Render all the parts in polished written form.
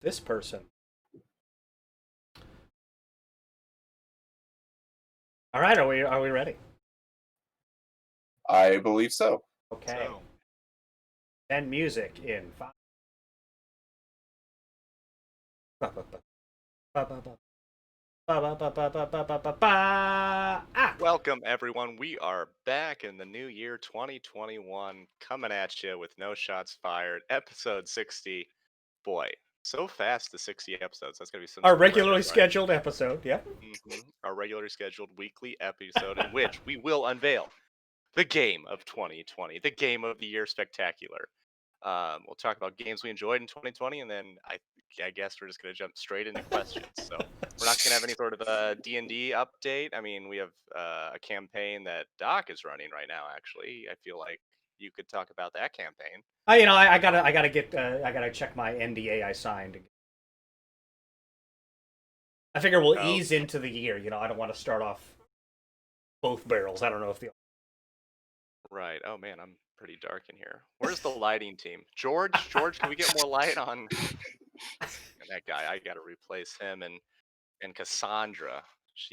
this person. All right, are we ready? I believe so. Okay. And music in 5. Welcome, everyone. We are back in the new year 2021, coming at you with No Shots Fired, episode 60. Boy, so fast the 60 episodes. That's going to be some Our sort of regularly record, right? scheduled episode, yeah. Our regularly scheduled weekly episode in which we will unveil the game of 2020, the game of the year spectacular. We'll talk about games we enjoyed in 2020, and then I guess we're just going to jump straight into questions. So we're not going to have any sort of a D&D update. I mean, we have a campaign that Doc is running right now, actually. I feel like you could talk about that campaign. I gotta check my NDA I signed. I figure we'll ease into the year. I don't want to start off both barrels. I don't know if the Right. Oh man, I'm pretty dark in here. Where's the lighting team? George, can we get more light on that guy? I got to replace him and Cassandra.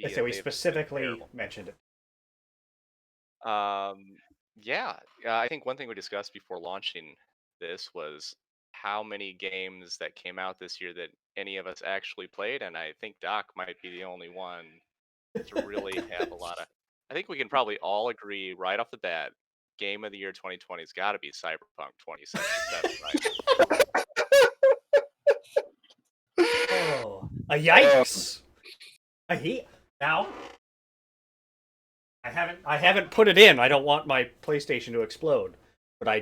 I say we specifically mentioned it. Yeah, I think one thing we discussed before launching this was how many games that came out this year that any of us actually played, and I think Doc might be the only one to really have a lot of. I think we can probably all agree right off the bat, game of the year 2020 has got to be Cyberpunk 2077, right? Oh, a yikes! Now. I haven't put it in. I don't want my PlayStation to explode, but I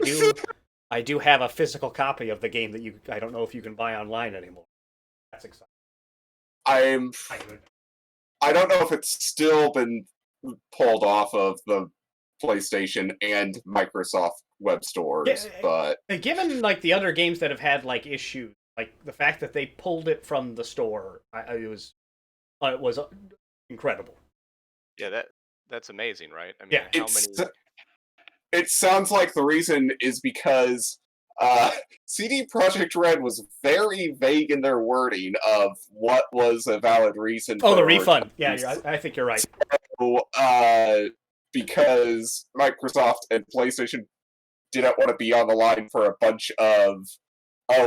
do have a physical copy of the game that I don't know if you can buy online anymore. That's exciting. I don't know if it's still been pulled off of the PlayStation and Microsoft web stores, but given like the other games that have had like issues, like the fact that they pulled it from the store, it was incredible. Yeah, that's amazing, right? I mean, yeah, it sounds like the reason is because CD Projekt Red was very vague in their wording of what was a valid reason. Oh, the refund. Yeah, I think you're right. So, because Microsoft and PlayStation didn't want to be on the line for a bunch of,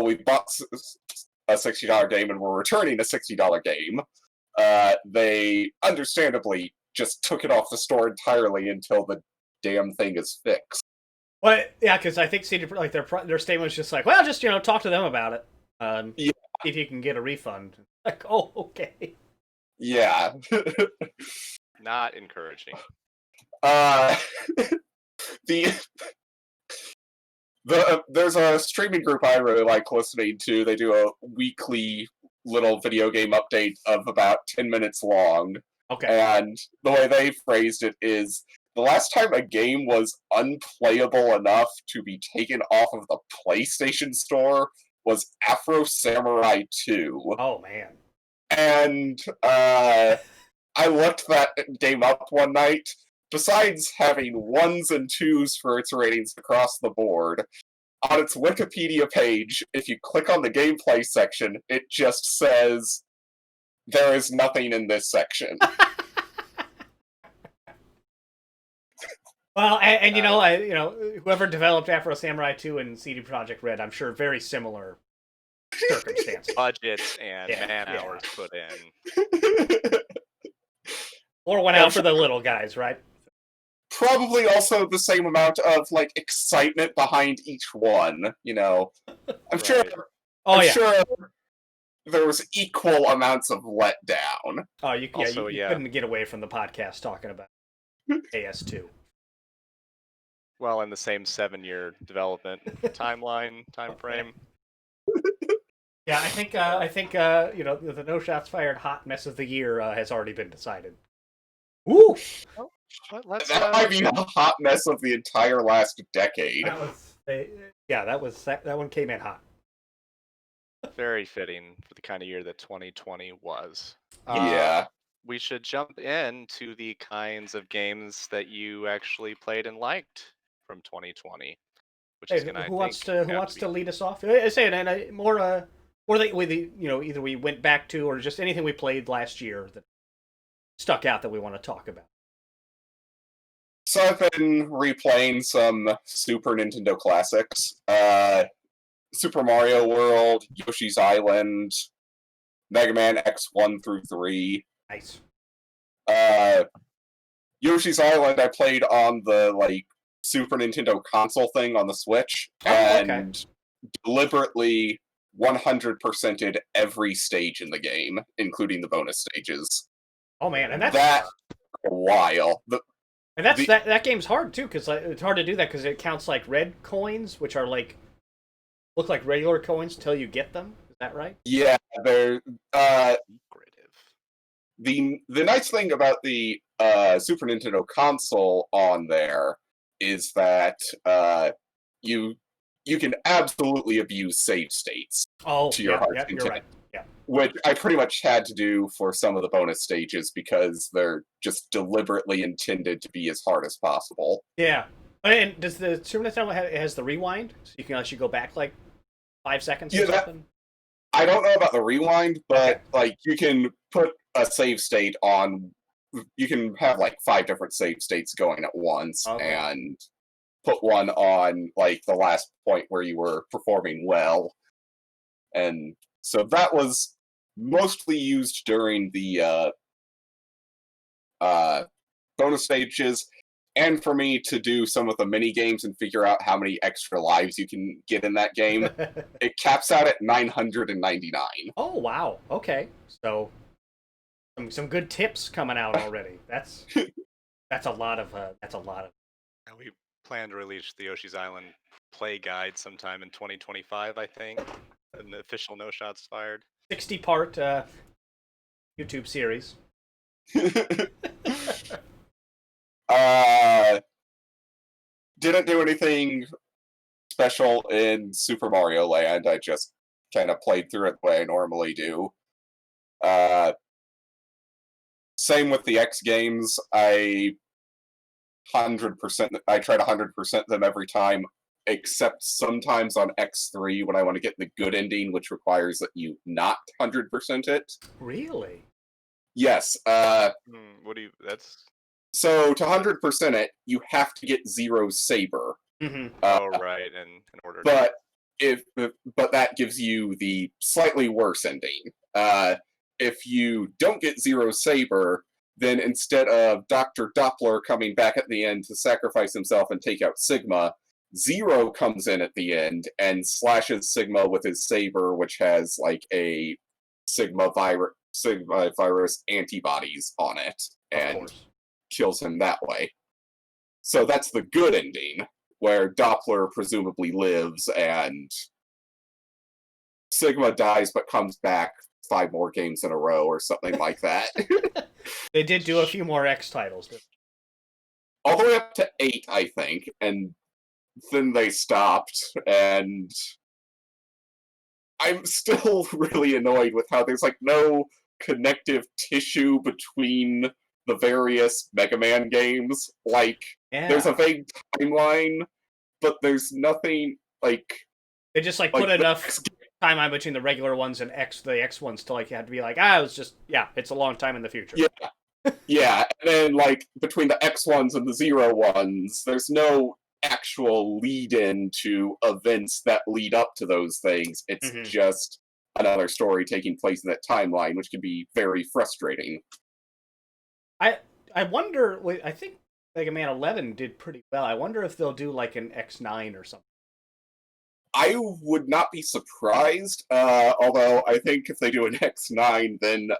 we bought a $60 game and we're returning a $60 game, they understandably just took it off the store entirely until the damn thing is fixed. Well, yeah, because I think CD, like their statement was just like, well, just talk to them about it. See if you can get a refund. Like, oh, okay. Yeah. Not encouraging. There's a streaming group I really like listening to. They do a weekly little video game update of about 10 minutes long. Okay. And the way they phrased it is, the last time a game was unplayable enough to be taken off of the PlayStation Store was Afro Samurai 2. Oh, man. And I looked that game up one night. Besides having 1s and 2s for its ratings across the board, on its Wikipedia page, if you click on the gameplay section, it just says, there is nothing in this section. Well, and whoever developed Afro Samurai 2 and CD Projekt Red, I'm sure very similar circumstances. Budgets and man-hours put in. Or went out for the little guys, right? Probably also the same amount of, like, excitement behind each one, I'm sure there was equal amounts of letdown. Oh, you couldn't get away from the podcast talking about AS2. Well, in the same 7-year development time frame. Yeah, I think the No Shots Fired hot mess of the year has already been decided. Woo! That might be the hot mess of the entire last decade. That one came in hot. Very fitting for the kind of year that 2020 was. Yeah. We should jump into the kinds of games that you actually played and liked from 2020. Which is who wants to lead us off? I say it, and more or either we went back to, or just anything we played last year that stuck out that we want to talk about. So I've been replaying some Super Nintendo classics. Super Mario World, Yoshi's Island, Mega Man X1 through 3. Nice. Yoshi's Island I played on the Super Nintendo console thing on the Switch, and deliberately 100%ed every stage in the game, including the bonus stages. Oh man, and that's that a while. And that game's hard too, because it's hard to do that because it counts like red coins, which are look like regular coins till you get them. Is that right? Yeah, they're the nice thing about the Super Nintendo console on there is that you can absolutely abuse save states to your heart's content. You're right. Yeah. Which I pretty much had to do for some of the bonus stages because they're just deliberately intended to be as hard as possible. Yeah. And does the Super Nintendo has the rewind, so you can actually go back 5 seconds or something? I don't know about the rewind, but you can put a save state on. You can have 5 different save states going at once, and put one on the last point where you were performing well, and so that was mostly used during the bonus stages, and for me to do some of the mini games and figure out how many extra lives you can get in that game. It caps out at 999. Oh wow! Okay, so some good tips coming out already. That's a lot of We plan to release the Yoshi's Island play guide sometime in 2025, I think. An official No Shots Fired 60-part YouTube series. Didn't do anything special in Super Mario Land. I just kind of played through it the way I normally do. Same with the X games. I try to 100% them every time, except sometimes on X3 when I want to get the good ending, which requires that you not 100% it. Really? Yes. So to 100% it, you have to get Zero Saber. Mm-hmm. Right, and in order. But that gives you the slightly worse ending. If you don't get Zero Saber, then instead of Dr. Doppler coming back at the end to sacrifice himself and take out Sigma, Zero comes in at the end and slashes Sigma with his saber, which has a Sigma virus antibodies on it, and kills him that way. So that's the good ending, where Doppler presumably lives and Sigma dies but comes back 5 more games in a row or something like that. They did do a few more X titles. All the way up to 8, I think, and then they stopped, and I'm still really annoyed with how there's no connective tissue between the various Mega Man games. There's a vague timeline, but there's nothing They just put enough timeline between the regular ones and the X ones to had to be it was just it's a long time in the future. Yeah, and then between the X ones and the Zero ones, there's no actual lead-in to events that lead up to those things. It's just another story taking place in that timeline, which can be very frustrating. I wonder. I think Mega Man 11 did pretty well. I wonder if they'll do an X9 or something. I would not be surprised, although I think if they do an X9, then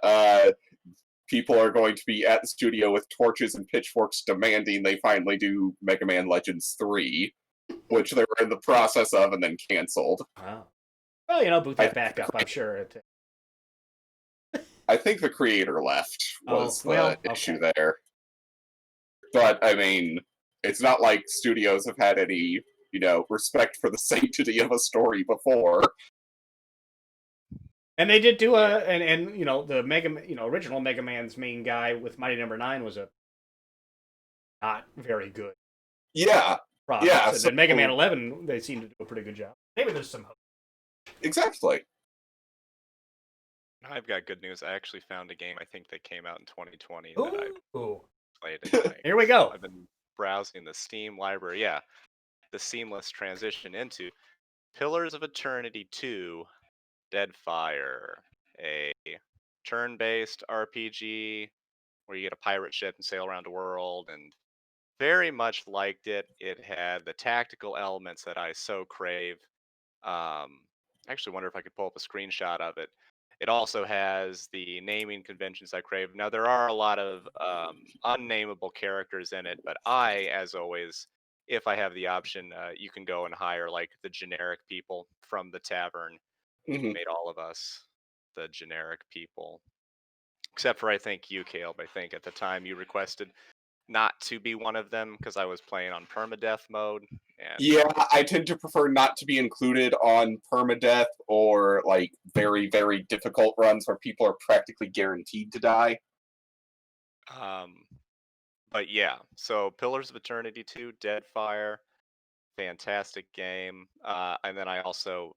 people are going to be at the studio with torches and pitchforks demanding they finally do Mega Man Legends 3, which they were in the process of and then canceled. Wow. Well, boot that back up, I'm sure. I think the creator left was the issue there. But, I mean, it's not like studios have had any, respect for the sanctity of a story before. And they did do the original Mega Man's main guy with Mighty Number 9 was a not very good. Yeah. Product. Yeah. So then Mega Man 11, they seem to do a pretty good job. Maybe there's some hope. Exactly. I've got good news. I actually found a game I think that came out in 2020 that I Ooh. played and like. Here we go. I've been browsing the Steam library. Yeah, the seamless transition into Pillars of Eternity 2: Deadfire, a turn-based RPG where you get a pirate ship and sail around the world, and very much liked it. It had the tactical elements that I so crave. I actually wonder if I could pull up a screenshot of it. It also has the naming conventions I crave. Now there are a lot of unnameable characters in it, but I, as always, if I have the option, you can go and hire like the generic people from the tavern. Hmm. Made all of us the generic people, except for I think you, Caleb. I think at the time you requested not to be one of them because I was playing on permadeath mode, and Yeah, I tend to prefer not to be included on permadeath or like very, very difficult runs where people are practically guaranteed to die. um, but yeah. So Pillars of Eternity 2, Deadfire, fantastic game. And then I also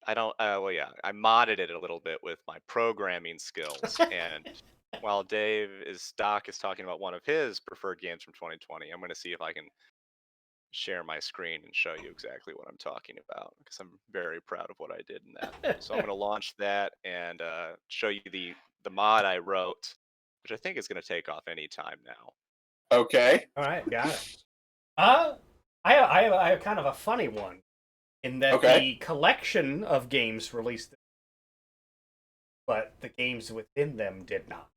I don't well yeah I modded it a little bit with my programming skills, and while Doc is talking about one of his preferred games from 2020, I'm going to see if I can share my screen and show you exactly what I'm talking about because I'm very proud of what I did in that. So I'm going to launch that and show you the mod I wrote, which I think is going to take off any time now. Okay. All right, got it. Uh, I have kind of a funny one in that Okay. the collection of games released, but the games within them did not.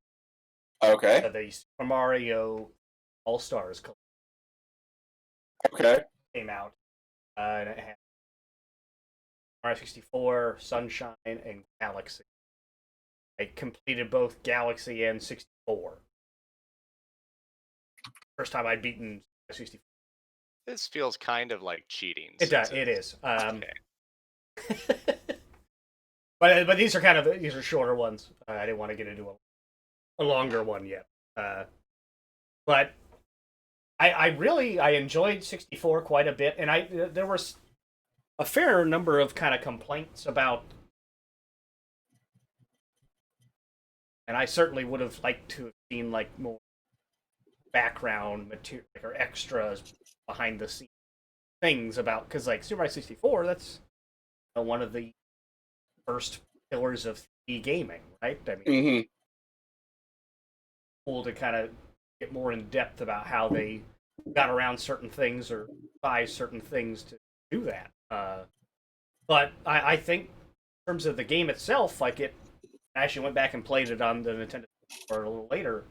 Okay. The Super Mario All Stars Okay. came out, and it had Mario 64, Sunshine, and Galaxy. I completed both Galaxy and 64. First time I'd beaten 64. This feels kind of like cheating. It does. since It it's- is. Okay. But these are shorter ones. I didn't want to get into a longer one yet. But I enjoyed 64 quite a bit, and there was a fair number of kind of complaints about, and I certainly would have liked to have seen like more background material or extras behind the scenes things about, because like Super Mario 64, that's one of the first pillars of 3D gaming, right? I mean, Hmm. cool to kind of get more in depth about how they got around certain things or buy certain things to do that. But I think in terms of the game itself, like I actually went back and played it on the Nintendo or a little later,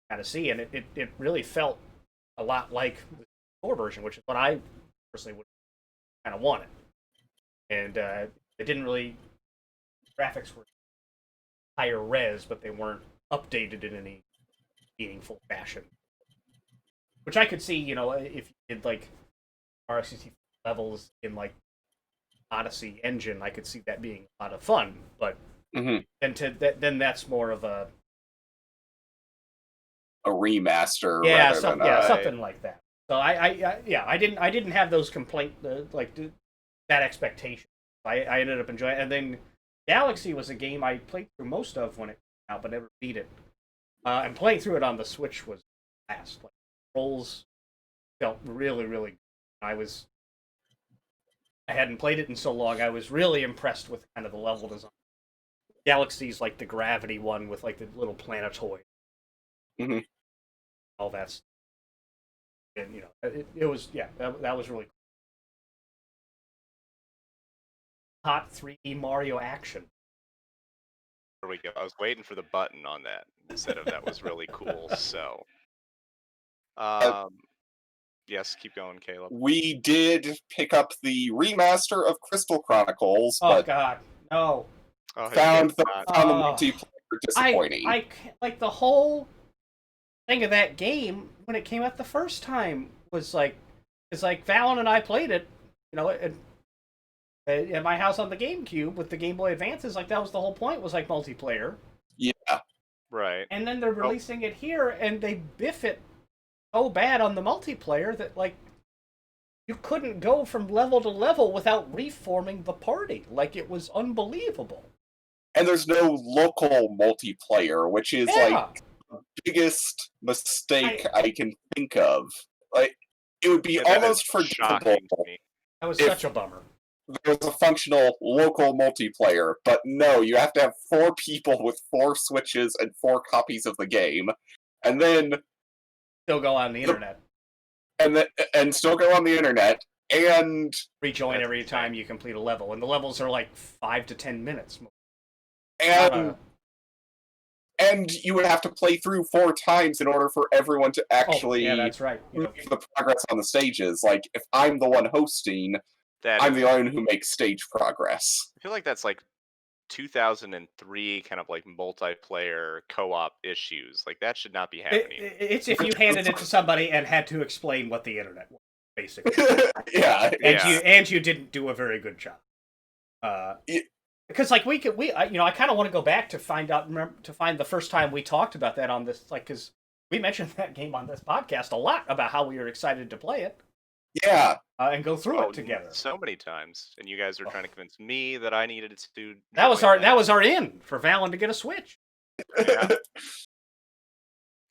kind of see, and it really felt a lot like the 4 version, which is what I personally would kind of wanted. And it didn't really, graphics were higher res, but they weren't updated in any meaningful fashion. Which I could see, if you did like RX64 levels in like Odyssey engine, I could see that being a lot of fun. But Hmm. then that's more of a remaster rather than something like that. So I didn't have those that expectation. I ended up enjoying it. And then Galaxy was a game I played through most of when it came out, but never beat it. And playing through it on the Switch was fast. Like, controls felt really, really good. I hadn't played it in so long. I was really impressed with kind of the level design. Galaxy's like the gravity one with like the little planetoid. Hmm. All that stuff. And it was that was really cool. Hot 3D Mario action. There we go. I was waiting for the button on that instead of that was really cool. So, yes, keep going, Caleb. We did pick up the remaster of Crystal Chronicles, Oh but God, no! Oh, found the Oh. multiplayer disappointing. I like the whole thing of that game when it came out the first time was like, it's like Fallon and I played it, at my house on the GameCube with the Game Boy Advances. Like that was the whole point, was like multiplayer. Yeah. Right. And then they're releasing it here, and they biff it so bad on the multiplayer that like you couldn't go from level to level without reforming the party. Like it was unbelievable. and there's no local multiplayer, which is like Yeah. the biggest mistake I can think of. Like, it would be Yeah, that is almost forgivable shocking to me. That was if such a bummer. there was a functional local multiplayer, but no, you have to have 4 people with 4 switches and 4 copies of the game, and then Still go on the internet. and still go on the internet and Rejoin That's every insane. time you complete a level, and the levels are like 5 to 10 minutes. and and you would have to play through 4 times in order for everyone to actually yeah, that's right. You know, move the progress on the stages. Like, if I'm the one hosting, I'm the one who makes stage progress. I feel like that's like 2003 kind of like multiplayer co-op issues. Like that should not be happening. it's if you handed it to somebody and had to explain what the internet was, basically. Yeah. And you didn't do a very good job. Because like I kind of want to go back to find the first time we talked about that on this, like, because we mentioned that game on this podcast a lot about how we were excited to play it. Yeah. And go through it together so many times, and you guys were trying to convince me that I needed to. That was our in for Valen to get a Switch. Yeah.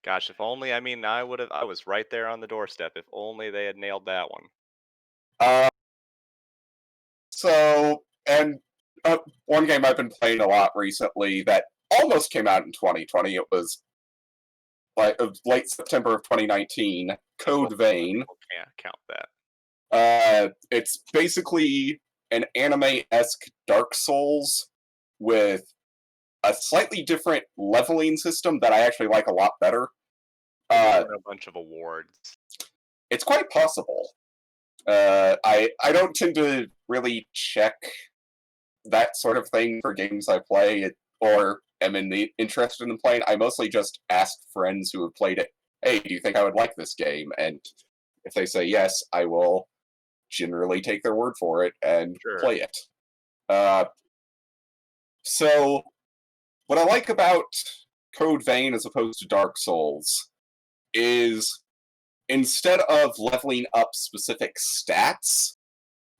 Gosh, if only. I mean, I was right there on the doorstep. If only they had nailed that one. So, and one game I've been playing a lot recently that almost came out in 2020. It was like late September of 2019. Code Vein. Can't count that. It's basically an anime-esque Dark Souls with a slightly different leveling system that I actually like a lot better. A bunch of awards. It's quite possible. I don't tend to really check that sort of thing for games I play or am interested in playing. I mostly just ask friends who have played it, hey, do you think I would like this game? And if they say yes, I will generally take their word for it and play it. So, what I like about Code Vein as opposed to Dark Souls is instead of leveling up specific stats,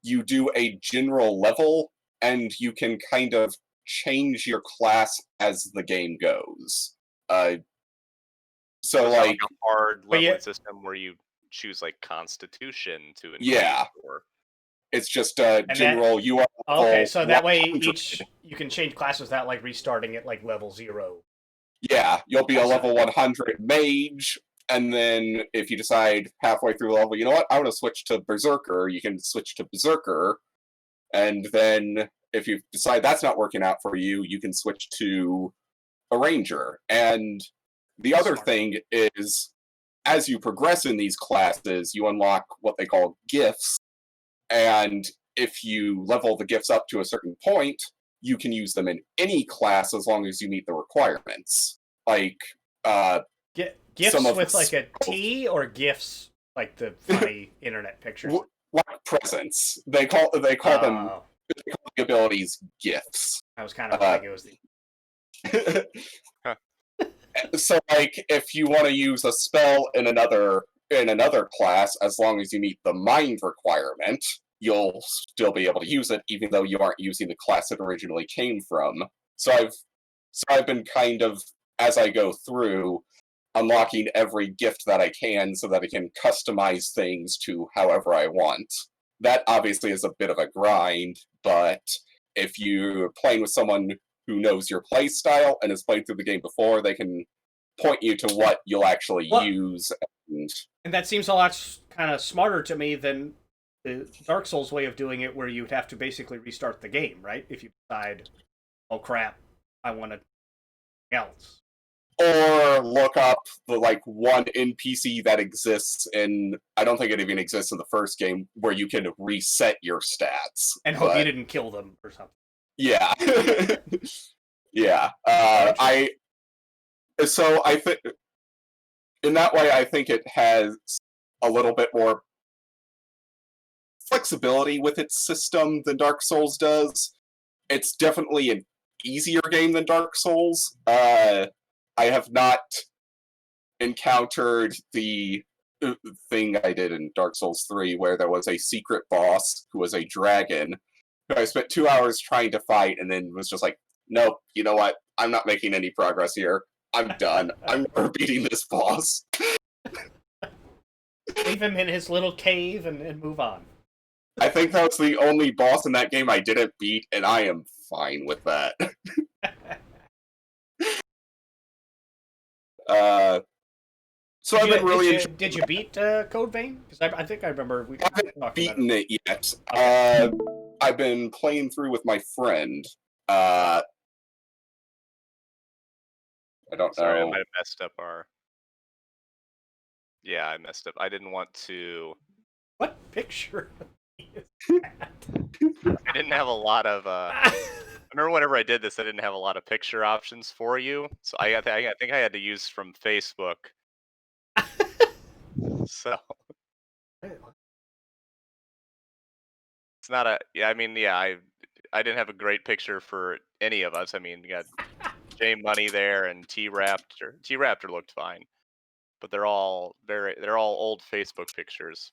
you do a general level, and you can kind of change your class as the game goes. So, like a hard leveling system where you choose like Constitution to increase. Yeah. Or... It's just general. You are okay. So that way, you can change classes without like restarting at like level 0. Yeah, you'll be a level 100 mage. And then if you decide halfway through the level, you know what, I want to switch to Berserker, you can switch to Berserker. And then if you decide that's not working out for you, you can switch to a Ranger. And the other thing is, as you progress in these classes, you unlock what they call gifts. And if you level the gifts up to a certain point, you can use them in any class as long as you meet the requirements. Like, gifts with like a T, or gifts like the funny internet pictures? Like presents. They call them the abilities gifts. I was kind of hoping it was So, like, if you want to use a spell in another class, as long as you meet the mind requirement, you'll still be able to use it, even though you aren't using the class it originally came from. So I've been kind of, as I go through, unlocking every gift that I can so that I can customize things to however I want. That obviously is a bit of a grind, but if you're playing with someone who knows your play style and has played through the game before, they can point you to what you'll actually use. And that seems a lot kind of smarter to me than the Dark Souls way of doing it, where you'd have to basically restart the game, right? If you decide, oh crap, I want to else. Or look up the one NPC that exists in, I don't think it even exists in the first game, where you can reset your stats. And hope you didn't kill them or something. Yeah. Yeah. So I think, in that way, I think it has a little bit more flexibility with its system than Dark Souls does. It's definitely an easier game than Dark Souls. I have not encountered the thing I did in Dark Souls 3, where there was a secret boss who was a dragon, who I spent 2 hours trying to fight, and then was just like, nope, you know what? I'm not making any progress here. I'm done. I'm never beating this boss. Leave him in his little cave and move on. I think that was the only boss in that game I didn't beat, and I am fine with that. So I've been really did you beat Code Vein? Because I think I remember we haven't beaten it yet. Okay. I've been playing through with my friend. I don't Sorry, I know. might have messed up our. Yeah, I messed up. I didn't want to. What picture is that? I didn't have a lot of. I remember whenever I did this, I didn't have a lot of picture options for you, so I think I had to use from Facebook. So it's not a. Yeah, I mean, yeah, I didn't have a great picture for any of us. I mean, you got J Money there and T Raptor. T Raptor looked fine, but they're all old Facebook pictures.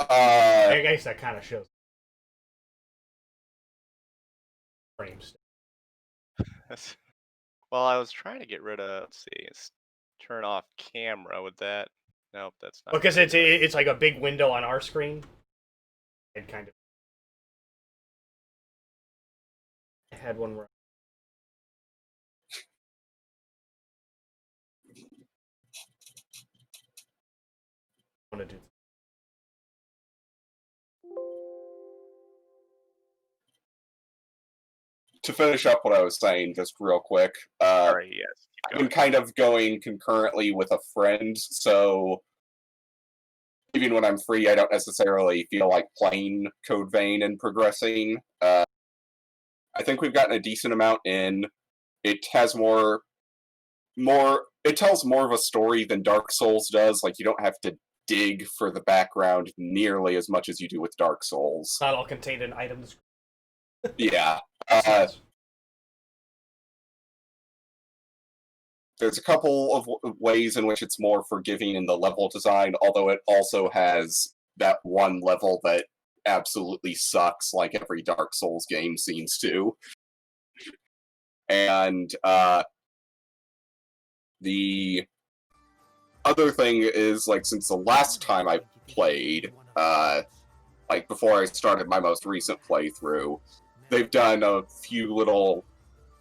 I guess that kind of shows frames. Well, I was trying to get rid of. Let's see, turn off camera with that. Nope, that's not. Because it's like a big window on our screen. It kind of. I had one where. I want to do. To finish up what I was saying, just real quick. Sorry, yes. I've been kind of going concurrently with a friend, so even when I'm free, I don't necessarily feel like playing Code Vein and progressing. I think we've gotten a decent amount in. It has it tells more of a story than Dark Souls does. Like, you don't have to dig for the background nearly as much as you do with Dark Souls. Not all contained in items. Yeah. There's a couple of ways in which it's more forgiving in the level design, although it also has that one level that absolutely sucks, like every Dark Souls game seems to. And the other thing is, like, since the last time I played, like before I started my most recent playthrough, they've done a few little,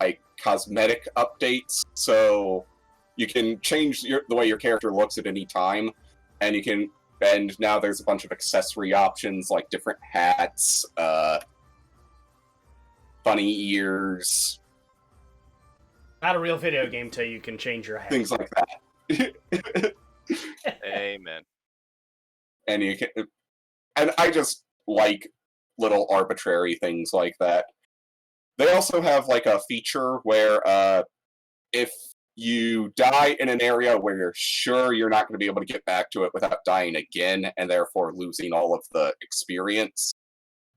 like, cosmetic updates, so you can change the way your character looks at any time, and and now there's a bunch of accessory options, like different hats, bunny ears. Not a real video game till you can change your hat. Things like that. Amen. And you can, and I just like little arbitrary things like that. They also have like a feature where if you die in an area where you're sure you're not going to be able to get back to it without dying again, and therefore losing all of the experience,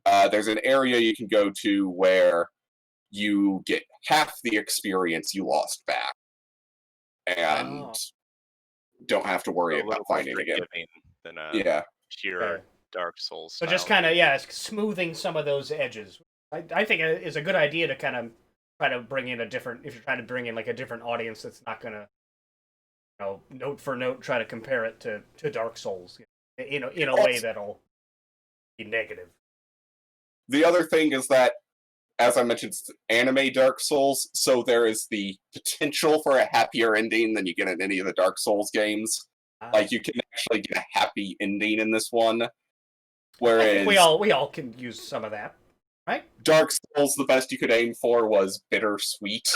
there's an area you can go to where you get half the experience you lost back, and don't have to worry about finding again. Than yeah. Pure Dark Souls. So just kind of smoothing some of those edges. I think it is a good idea to kind of try to bring in a different. If you're trying to bring in like a different audience that's not gonna, note for note try to compare it to Dark Souls, in a way that'll be negative. The other thing is that, as I mentioned, it's anime Dark Souls, so there is the potential for a happier ending than you get in any of the Dark Souls games. Like, you can actually get a happy ending in this one. Whereas I think we all can use some of that, right? Dark Souls, the best you could aim for was bittersweet.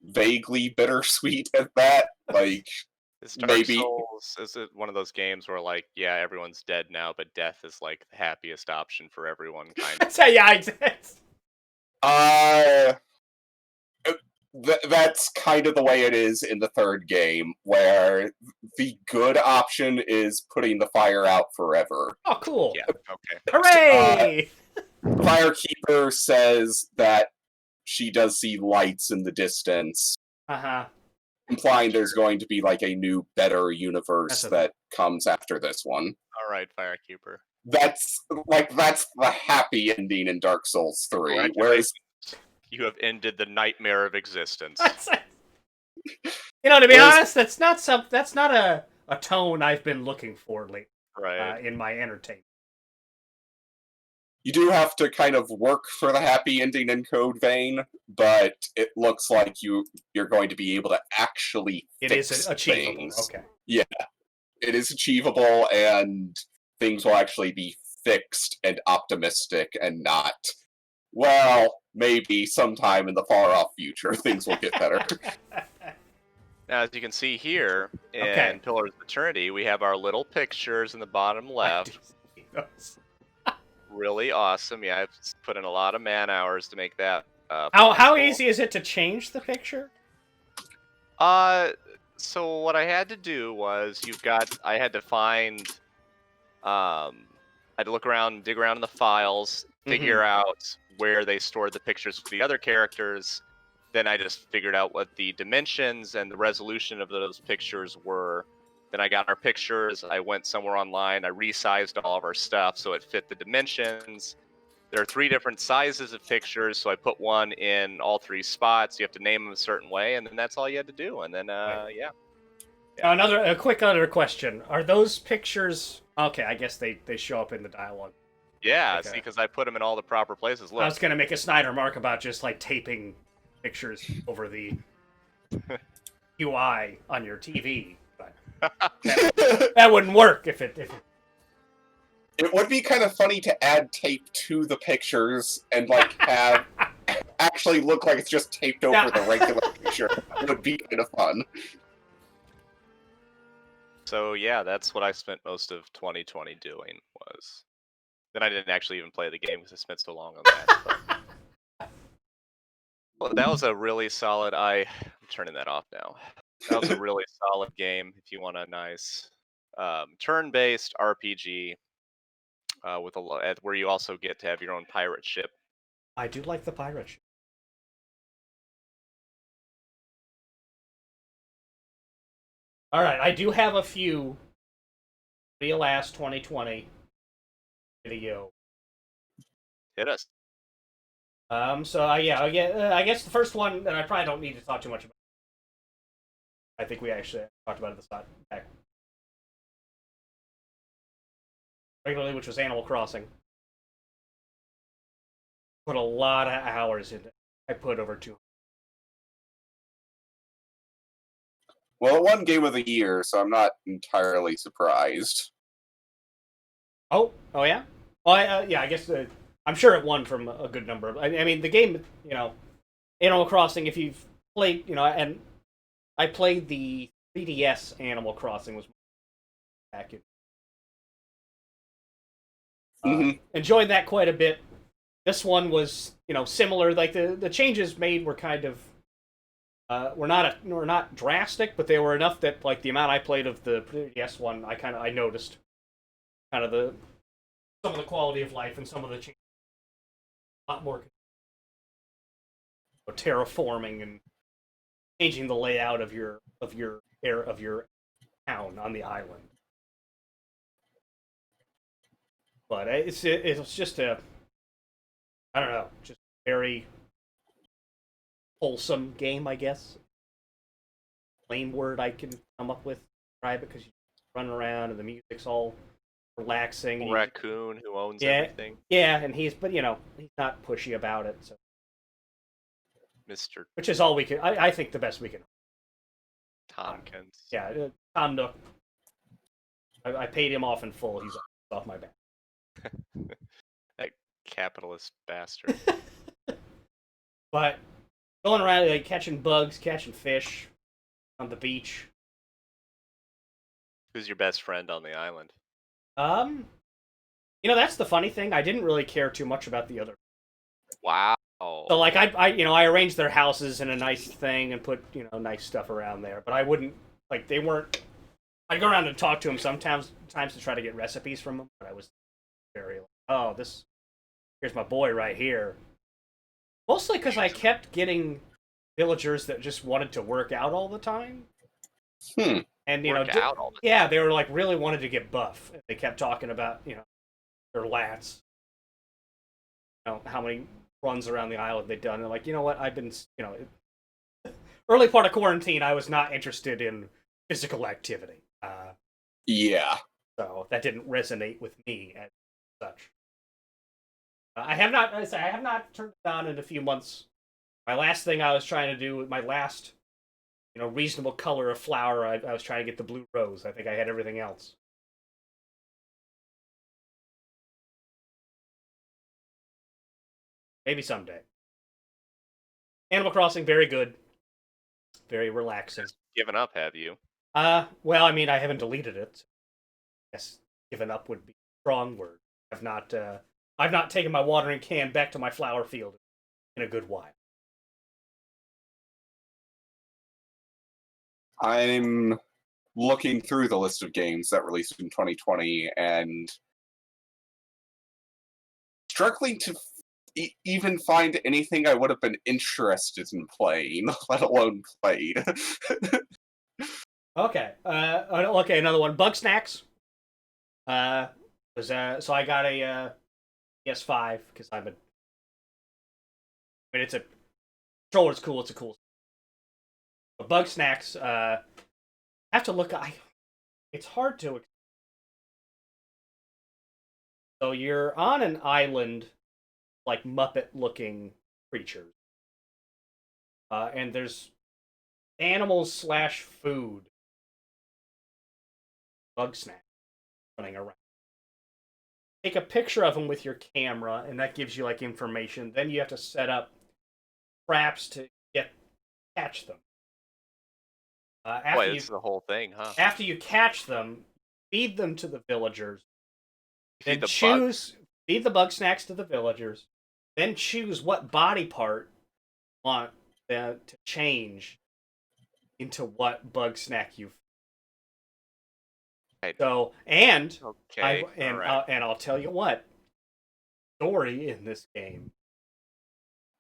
Vaguely bittersweet at that. Like, is Dark maybe Souls, is it one of those games where, like, yeah, everyone's dead now, but death is like the happiest option for everyone, kind of? That's kind of the way it is in the third game, where the good option is putting the fire out forever. Oh, cool. Yeah, okay. Hooray! Firekeeper says that she does see lights in the distance. Implying there's going to be like a new, better universe that comes after this one. Alright, Firekeeper. that's that's the happy ending in Dark Souls 3. Congratulations. Whereas You have ended the nightmare of existence. To be honest, that's not a tone I've been looking for lately Right. in my entertainment. you do have to kind of work for the happy ending in Code Vein, but it looks like you're going to be able to actually It fix is achievable. things. Okay. Yeah, it is achievable, and things will actually be fixed and optimistic, and not, well, maybe sometime in the far off future things will get better. Now, as you can see here in Okay. Pillars of Eternity, we have our little pictures in the bottom left. Really awesome. Yeah, I've put in a lot of man hours to make that. How possible. easy is it to change the picture? So what I had to do was I had to find, I had to look around, dig around in the files, figure out where they stored the pictures for the other characters. Then I just figured out what the dimensions and the resolution of those pictures were. Then I got our pictures. I went somewhere online. I resized all of our stuff so it fit the dimensions. There are 3 different sizes of pictures, so I put one in all 3 spots. You have to name them a certain way, and then that's all you had to do. And then, yeah. A quick other question: are those pictures? Okay, I guess they show up in the dialogue. Yeah, Okay. see, because I put them in all the proper places. Look. I was gonna make a Snyder mark about just like taping pictures over the UI on your TV, but that wouldn't work if it. It would be kind of funny to add tape to the pictures and like have actually look like it's just taped over the regular picture. It would be kind of fun. So yeah, that's what I spent most of 2020 doing. Was then I didn't actually even play the game because I spent so long on that. But... Well, that was a really solid. I'm turning that off now. That was a really solid game. If you want a nice turn-based RPG with where you also get to have your own pirate ship. I do like the pirate ship. All right, I do have a few real last 2020 video. Hit us. I guess the first one that I probably don't need to talk too much about. I think we actually talked about it at the start back regularly, which was Animal Crossing. Put a lot of hours into it. I put over 200. Well, it won Game of the Year, so I'm not entirely surprised. Oh yeah. Well, yeah. I guess I'm sure it won from a good number. I mean, the game, Animal Crossing. If you've played, and I played the 3DS Animal Crossing was back in. Enjoyed that quite a bit. This one was, similar. Like the changes made were kind of were not drastic, but they were enough that like the amount I played of the 3DS one, I noticed kind of some of the quality of life and some of the changes. A lot more terraforming and changing the layout of your town on the island. But it's just I don't know, just very wholesome game, I guess. Lame word I can come up with to describe it, because you run around and the music's all relaxing. Raccoon who owns everything. Yeah, and he's not pushy about it. So. Mr. Which is all we can. I think the best we can. Tompkins. Yeah, Tom Nook. I paid him off in full. He's off my back. That capitalist bastard. But going around like catching bugs, catching fish on the beach. Who's your best friend on the island? That's the funny thing. I didn't really care too much about the other. Wow. So like I arranged their houses in a nice thing and put nice stuff around there, but I wouldn't they weren't. I'd go around and talk to them sometimes to try to get recipes from them, but I was very here's my boy right here. Mostly because I kept getting villagers that just wanted to work out all the time. And work out all the time. Yeah, they were like really wanted to get buff. They kept talking about their lats, how many runs around the island they've done. And like, you know what? I've been, early part of quarantine, I was not interested in physical activity. Yeah. So that didn't resonate with me as such. I have not. I have not turned it on in a few months. My last thing I was trying to do, my last, reasonable color of flower, I was trying to get the blue rose. I think I had everything else. Maybe someday. Animal Crossing, very good, very relaxing. Given up, have you? Well, I mean, I haven't deleted it. Yes, given up would be a strong word. I've not taken my watering can back to my flower field in a good while. I'm looking through the list of games that released in 2020 and struggling to even find anything I would have been interested in playing, let alone played. Okay. Okay, another one. Bug Snacks. So I got a PS5 because I mean, it's a controller's cool. It's a cool. But Bug Snacks. I have to look. It's hard to. So you're on an island, like Muppet-looking creatures, and there's animals / food. Bug snacks running around. Take a picture of them with your camera, and that gives you like information. Then you have to set up traps to catch them. Boy, it's the whole thing, huh? After you catch them, feed them to the villagers. Feed the feed the bug snacks to the villagers. Then choose what body part you want to change into what bug snack you. Right. So and okay, and I'll tell you what, story in this game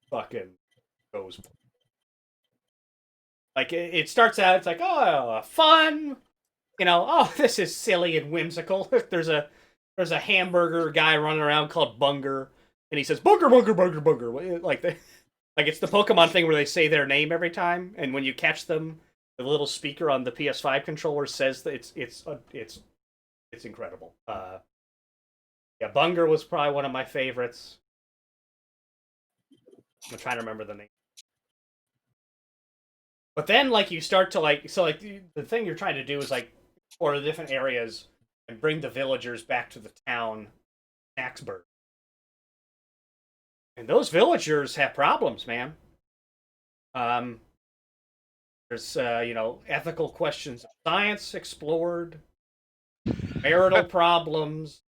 fucking goes. Like it starts out, it's like, oh, fun, oh, this is silly and whimsical. there's a hamburger guy running around called Bunger, and he says Bunger, Bunger, Bunger, Bunger. Like it's the Pokemon thing where they say their name every time, and when you catch them, the little speaker on the PS5 controller says that it's incredible. Yeah, Bunger was probably one of my favorites. I'm trying to remember the name. But then, like, you start to, the thing you're trying to do is, like, explore the different areas and bring the villagers back to the town, Snacksburg. And those villagers have problems, man. There's, ethical questions of science explored, marital problems.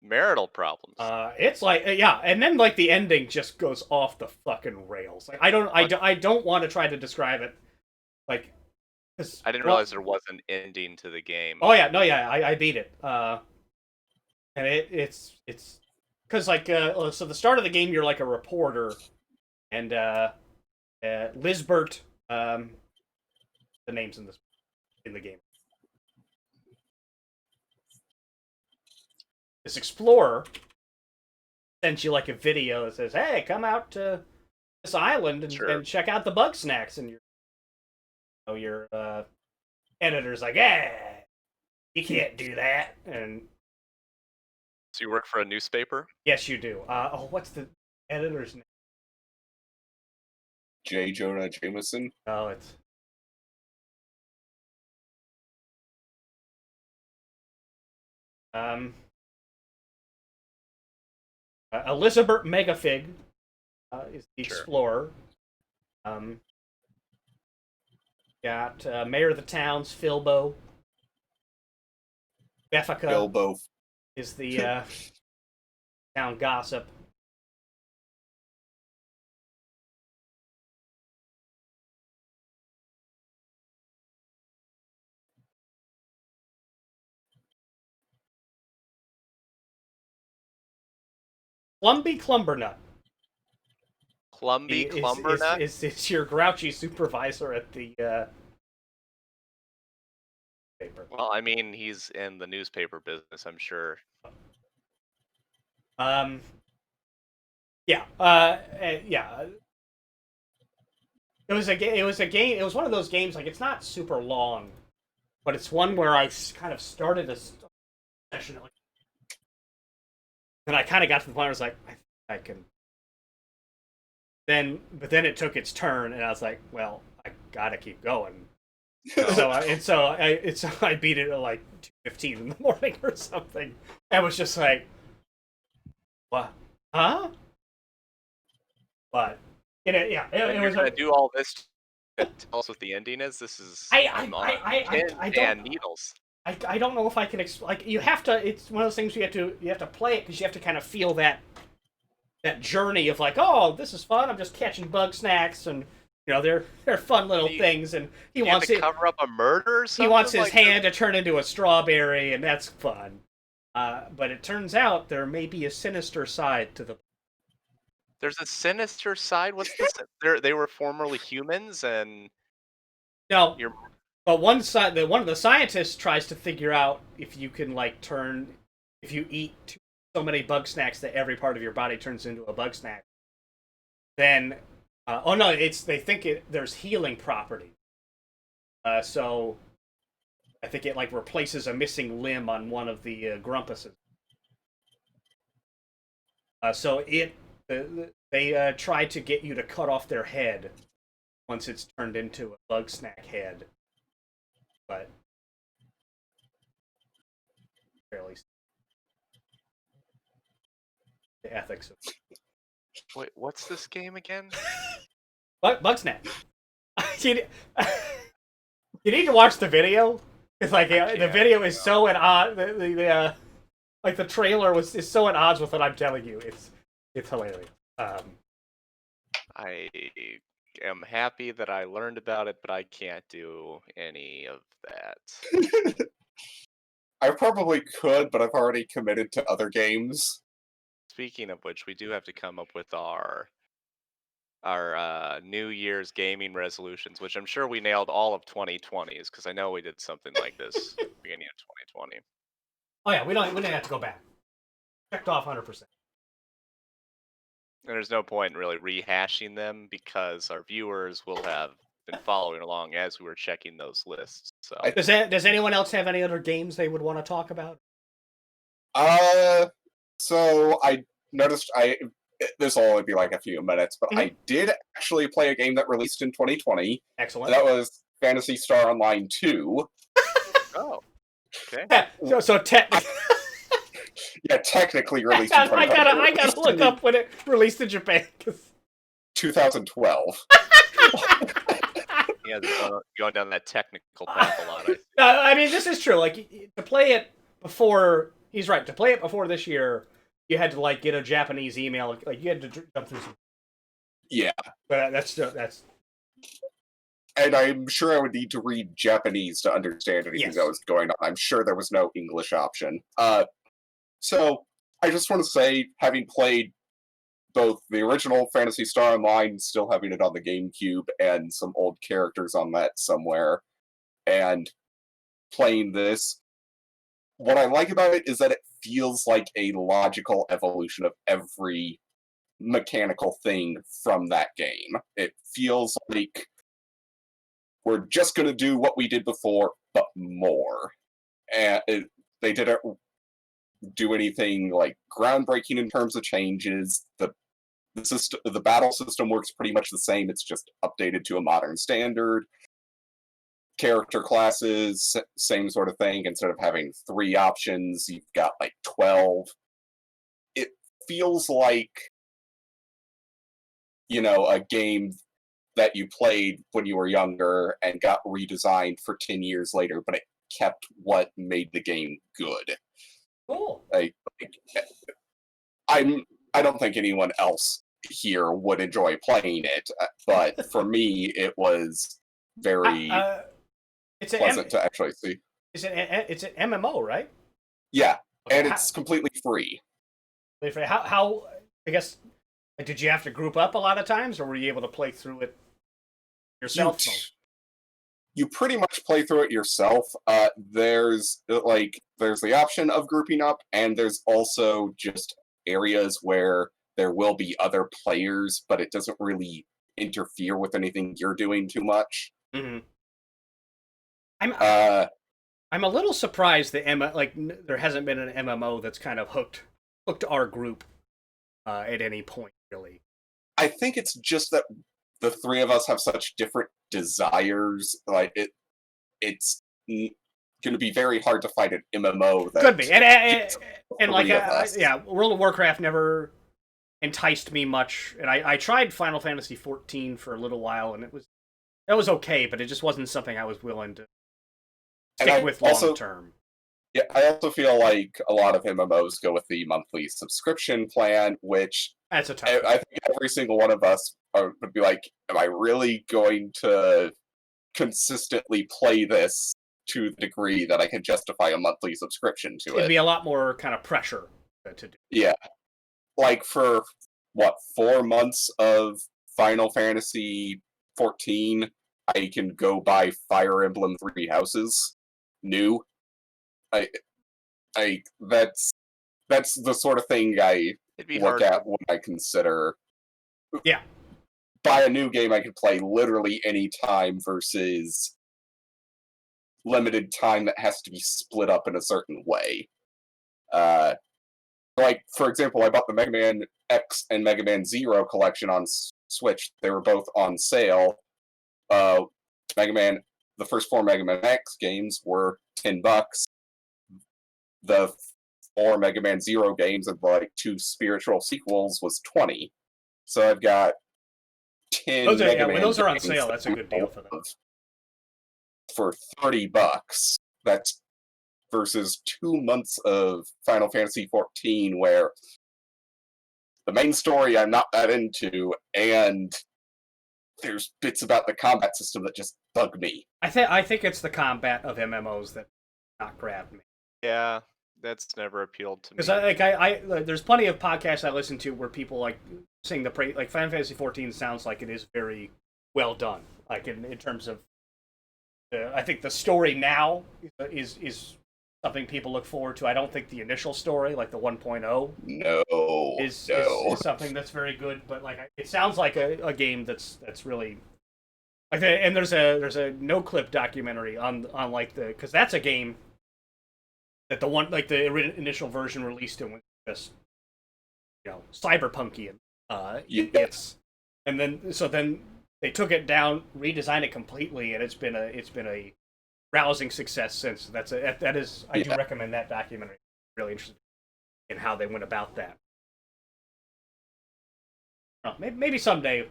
Marital problems. It's like, yeah, and then, like, the ending just goes off the fucking rails. Like, I don't want to try to describe it. Like, I didn't realize there was an ending to the game. Oh yeah, no, yeah, I beat it. And it's because so the start of the game you're like a reporter, and Lisbert, the names in the game. This explorer sends you like a video that says, "Hey, come out to this island and check out the bug snacks," and your editor's like, "Yeah, you can't do that." And so you work for a newspaper? Yes, you do. What's the editor's name? J. Jonah Jameson. Oh, it's Elizabeth Megafig is the explorer. Got mayor of the towns, Filbo. Beffica Bilbo is the town gossip. Clumby Clumbernut. Clumby Clumbernut? Is your grouchy supervisor at the paper. Well, I mean, he's in the newspaper business, I'm sure. Um, yeah, yeah. It was a game. It was a game. It was one of those games. Like it's not super long, but it's one where I kind of started a session, and I kind of got to the point where I was like, I can. But then it took its turn, and I was like, well, I gotta keep going. So I beat it at like 2:15 in the morning or something. I was just like, what? Huh? But yeah, And it you're was. gonna do all this to tell us what the ending is? This is I'm on pins I and don't. needles. I don't know if I can like you have to. It's one of those things you have to play it because you have to kind of feel that journey of like, oh, this is fun. I'm just catching bug snacks, and they're fun little things. And you have to cover up a murder or something. He wants his like hand to turn into a strawberry, and that's fun. But it turns out there may be a sinister side to the. There's a sinister side. What's this? They were formerly humans, and No, you're but one of the scientists tries to figure out if you can if you eat so many bug snacks that every part of your body turns into a bug snack. Then, oh no, they think there's healing property. So I think it like replaces a missing limb on one of the grumpuses. So they try to get you to cut off their head once it's turned into a bug snack head, but fairly the ethics of wait. What's this game again? bug snack. you, you need to watch the video. It's like the video is so at odds. Like the trailer is so at odds with what I'm telling you. It's hilarious. I am happy that I learned about it, but I can't do any of that. I probably could, but I've already committed to other games. Speaking of which, we do have to come up with our New Year's gaming resolutions, which I'm sure we nailed all of 2020s because I know we did something like this at the beginning of 2020. Oh yeah, we didn't have to go back. Checked off 100%. And there's no point in really rehashing them because our viewers will have been following along as we were checking those lists. So Does anyone else have any other games they would want to talk about? So I noticed this will only be like a few minutes, but I did actually play a game that released in 2020. Excellent. That was Phantasy Star Online 2. Oh, okay. Yeah, so technically. Yeah, technically released in 2020. I gotta look up when it released in Japan. 2012. Yeah, going down that technical path a lot. I mean, this is true. Like to play it before, he's right. To play it before this year, you had to like get a Japanese email. Like you had to jump through some. Yeah, but that's. And I'm sure I would need to read Japanese to understand anything that was going on. I'm sure there was no English option. So I just want to say, having played both the original Phantasy Star Online, still having it on the GameCube, and some old characters on that somewhere, and playing this, what I like about it is that it feels like a logical evolution of every mechanical thing from that game. It feels like we're just going to do what we did before, but more. And they didn't do anything like groundbreaking in terms of changes. The battle system works pretty much the same. It's just updated to a modern standard. Character classes, same sort of thing. Instead of having 3 options, you've got like 12. It feels like, a game that you played when you were younger and got redesigned for 10 years later, but it kept what made the game good. Cool. I don't think anyone else here would enjoy playing it, but for me, it was very pleasant to actually see. It's an MMO, right? Yeah, okay, and it's completely free. How? I guess. Did you have to group up a lot of times, or were you able to play through it yourself? You pretty much play through it yourself. There's the option of grouping up, and there's also just areas where there will be other players, but it doesn't really interfere with anything you're doing too much. Mm-hmm. I'm a little surprised that there hasn't been an MMO that's kind of hooked our group at any point, really. I think it's just that the three of us have such different desires. Like it's going to be very hard to find an MMO that could be, and like three of us. yeah, World of Warcraft never enticed me much, and I tried Final Fantasy 14 for a little while, and that was okay, but it just wasn't something I was willing to stick with long term. Yeah, I also feel like a lot of MMOs go with the monthly subscription plan, which that's a tough. I think every single one of us would be like, am I really going to consistently play this to the degree that I can justify a monthly subscription to it? It'd be a lot more kind of pressure to do. Yeah. Like for, 4 months of Final Fantasy 14, I can go buy Fire Emblem Three Houses new. That's the sort of thing I look at when I consider. Yeah. Buy a new game I can play literally any time versus limited time that has to be split up in a certain way. Like, for example, I bought the Mega Man X and Mega Man Zero collection on Switch. They were both on sale. The first 4 Mega Man X games were $10. The 4 Mega Man Zero games and like 2 spiritual sequels was $20. So I've got 10 Mega Man. When those are on sale, that's a good deal for them. For $30. That's versus 2 months of Final Fantasy 14, where the main story I'm not that into, and there's bits about the combat system that just bug me. I think it's the combat of MMOs that not grab me. Yeah, that's never appealed to me. Because there's plenty of podcasts I listen to where people like sing the praise. Like Final Fantasy 14 sounds like it is very well done. Like in terms of, I think the story now is something people look forward to. I don't think the initial story, like the 1.0, is something that's very good. But like, it sounds like a game that's really. And there's a no clip documentary on like because that's a game that the initial version released in was just cyberpunky and then they took it down, redesigned it completely, and it's been a rousing success since. I do recommend that documentary. Really interested in how they went about that. Maybe someday.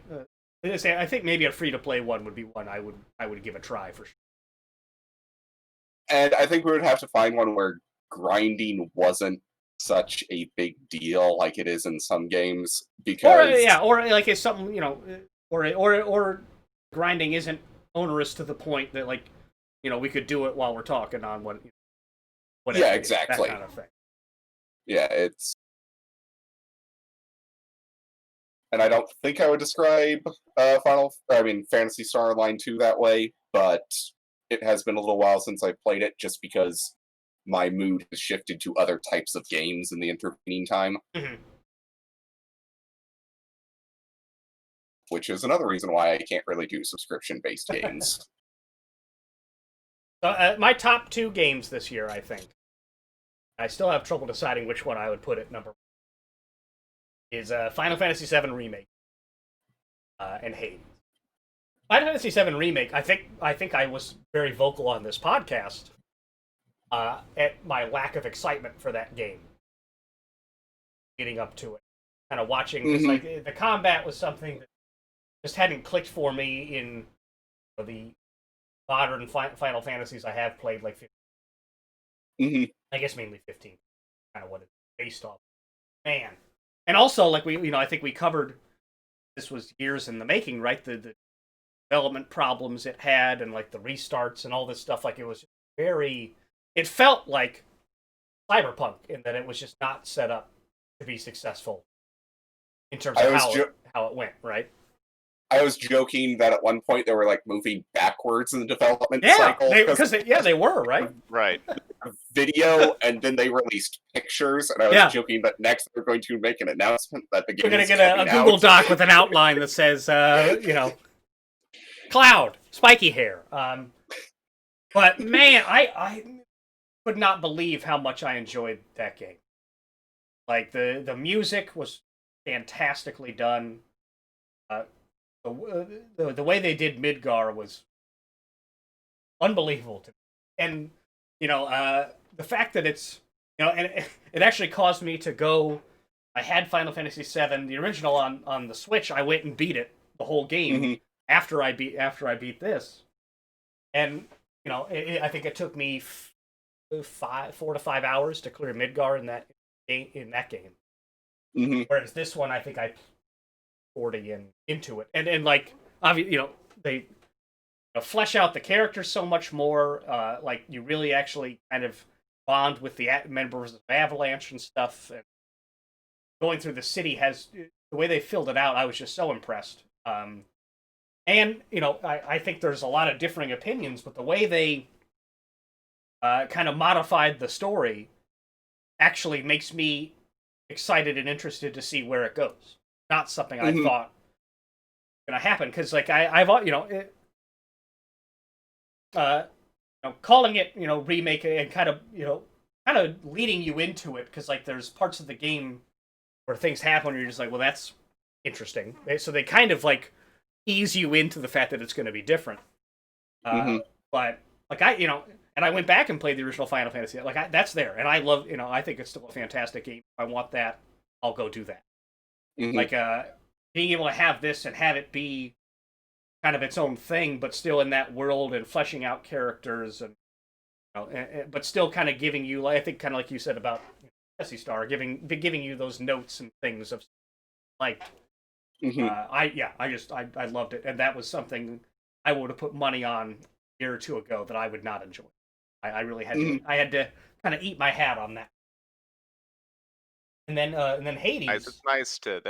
I think maybe a free-to-play one would be one I would give a try for sure. And I think we would have to find one where grinding wasn't such a big deal like it is in some games, because or like it's something or grinding isn't onerous to the point that we could do it while we're talking on whatever. Yeah, exactly. That kind of thing. Yeah, and I don't think I would describe Phantasy Star Online 2 that way, but it has been a little while since I played it, just because my mood has shifted to other types of games in the intervening time. Mm-hmm. Which is another reason why I can't really do subscription-based games. My top 2 games this year, I think. I still have trouble deciding which one I would put at number 1. Is Final Fantasy VII Remake and Hades. Final Fantasy VII Remake, I think I was very vocal on this podcast at my lack of excitement for that game. Leading up to it. Kind of watching, the combat was something that just hadn't clicked for me in the modern Final Fantasies I have played, like 15. Mm-hmm. I guess mainly 15. Kind of what it's based off. Man. And also, like I think we covered, this was years in the making, right? The development problems it had, and like the restarts and all this stuff. Like it was it felt like Cyberpunk in that it was just not set up to be successful in terms of how it went, right? I was joking that at one point they were like moving backwards in the development cycle. Because they were, right? Right. video, and then they released pictures, and I was Yeah. joking that next they're going to make an announcement that the game We're gonna is get a coming Google out. Doc with an outline that says, Cloud, spiky hair. But man, I could not believe how much I enjoyed that game. Like the music was fantastically done. The way they did Midgar was unbelievable to me. And the fact that it's and it actually caused me to go. I had Final Fantasy VII, the original, on the Switch. I went and beat it, the whole game, after I beat this, and I think it took me 4 to 5 hours to clear Midgar in that game. Whereas this one, I think I 40 into it, and like obviously, they flesh out the characters so much more. Like you really actually kind of bond with the members of Avalanche and stuff. And going through the city has the way they filled it out. I was just so impressed. And I think there's a lot of differing opinions, but the way they kind of modified the story actually makes me excited and interested to see where it goes. Not something I thought was going to happen, because like I've calling it remake and kind of leading you into it, because like there's parts of the game where things happen where you're just like, well, that's interesting. So they kind of like ease you into the fact that it's going to be different. But like and I went back and played the original Final Fantasy. Like that's there, and I love I think it's still a fantastic game. If I want that, I'll go do that. Like being able to have this and have it be kind of its own thing, but still in that world and fleshing out characters, and but still kind of giving you, I think, kind of like you said about Jesse Star, giving you those notes and things of like, I loved it, and that was something I would have put money on a year or two ago that I would not enjoy. I really had to kind of eat my hat on that. And then Hades. It's nice to